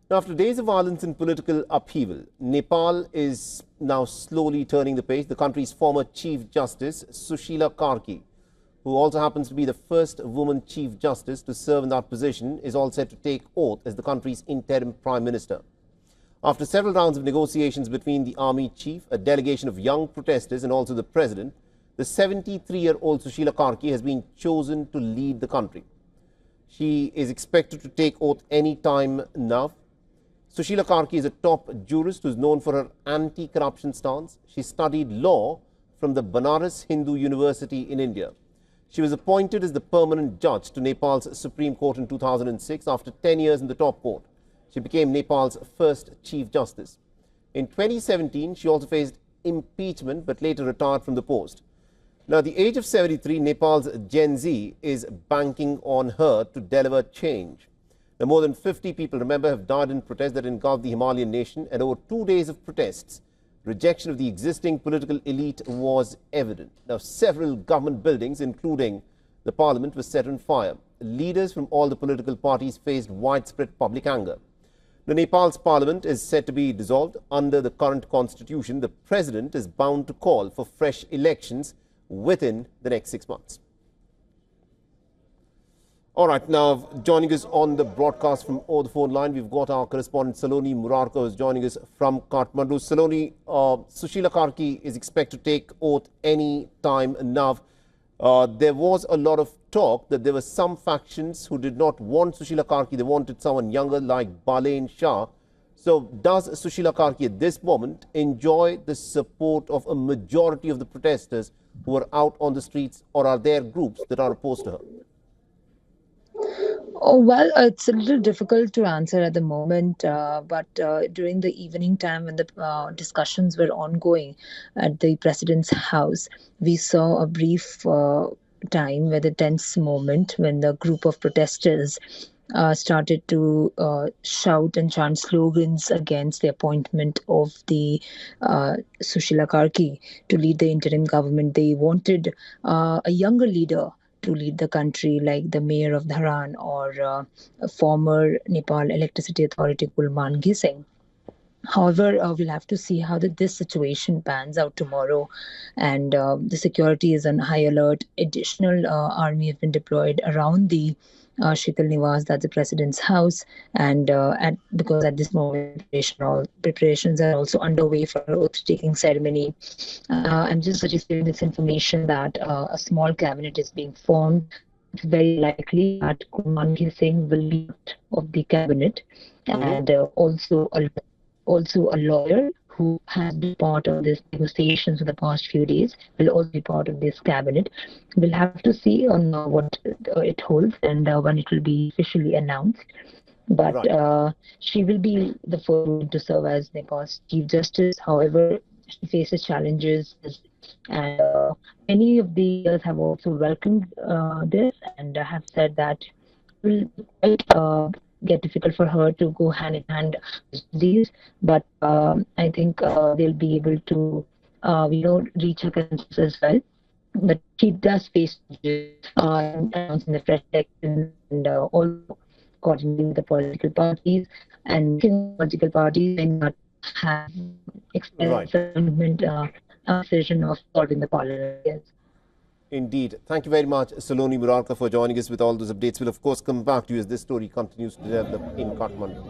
Now, after days of violence and political upheaval, Nepal is now slowly turning the page. The country's former Chief Justice, Sushila Karki, who also happens to be the first woman Chief Justice to serve in that position, is all set to take oath as the country's interim Prime Minister. After several rounds of negotiations between the army chief, a delegation of young protesters and also the president, the 73-year-old Sushila Karki has been chosen to lead the country. She is expected to take oath any time now. Sushila Karki is a top jurist who is known for her anti-corruption stance. She studied law from the Banaras Hindu University in India. She was appointed as the permanent judge to Nepal's Supreme Court in 2006 after 10 years in the top court. She became Nepal's first Chief Justice. In 2017, she also faced impeachment but later retired from the post. Now, at the age of 73, Nepal's Gen Z is banking on her to deliver change. Now, more than 50 people, remember, have died in protests that engulfed the Himalayan nation, and over 2 days of protests, rejection of the existing political elite was evident. Now, several government buildings, including the parliament, were set on fire. Leaders from all the political parties faced widespread public anger. Now, Nepal's parliament is set to be dissolved. Under the current constitution, the president is bound to call for fresh elections within the next 6 months. All right, now joining us on the broadcast from over the phone line, we've got our correspondent Saloni Murarka, who's joining us from Kathmandu. Saloni, Sushila Karki is expected to take oath any time now. There was a lot of talk that there were some factions who did not want Sushila Karki. They wanted someone younger like Balain Shah. So does Sushila Karki at this moment enjoy the support of a majority of the protesters who are out on the streets, or are there groups that are opposed to her? Oh, well, it's a little difficult to answer at the moment, but during the evening time when the discussions were ongoing at the president's house, we saw a brief time where the tense moment when the group of protesters started to shout and chant slogans against the appointment of the Sushila Karki to lead the interim government. They wanted a younger leader to lead the country, like the mayor of Dharan or a former Nepal Electricity Authority Kulman Gising. However, we'll have to see how this situation pans out tomorrow. And the security is on high alert. Additional army have been deployed around the Shital Niwas, that's the president's house. And because at this moment, preparations are also underway for an oath-taking ceremony. I'm just suggesting this information that a small cabinet is being formed. It's very likely that Kulman Gising will be part of the cabinet, and also a lawyer who has been part of this negotiations for the past few days will also be part of this cabinet. We'll have to see on what it holds and when it will be officially announced. But she will be the first woman to serve as Nepal's Chief Justice. However, she faces challenges, and many of the leaders have also welcomed this and have said that it will quite get difficult for her to go hand in hand with these, but I think they'll be able to, reach a consensus as well. But she does face announcing the fresh elections and also coordinating with the political parties, and political parties may not have expressed a decision of solving the parliament. Indeed. Thank you very much, Saloni Murarka, for joining us with all those updates. We'll, of course, come back to you as this story continues to develop in Kathmandu.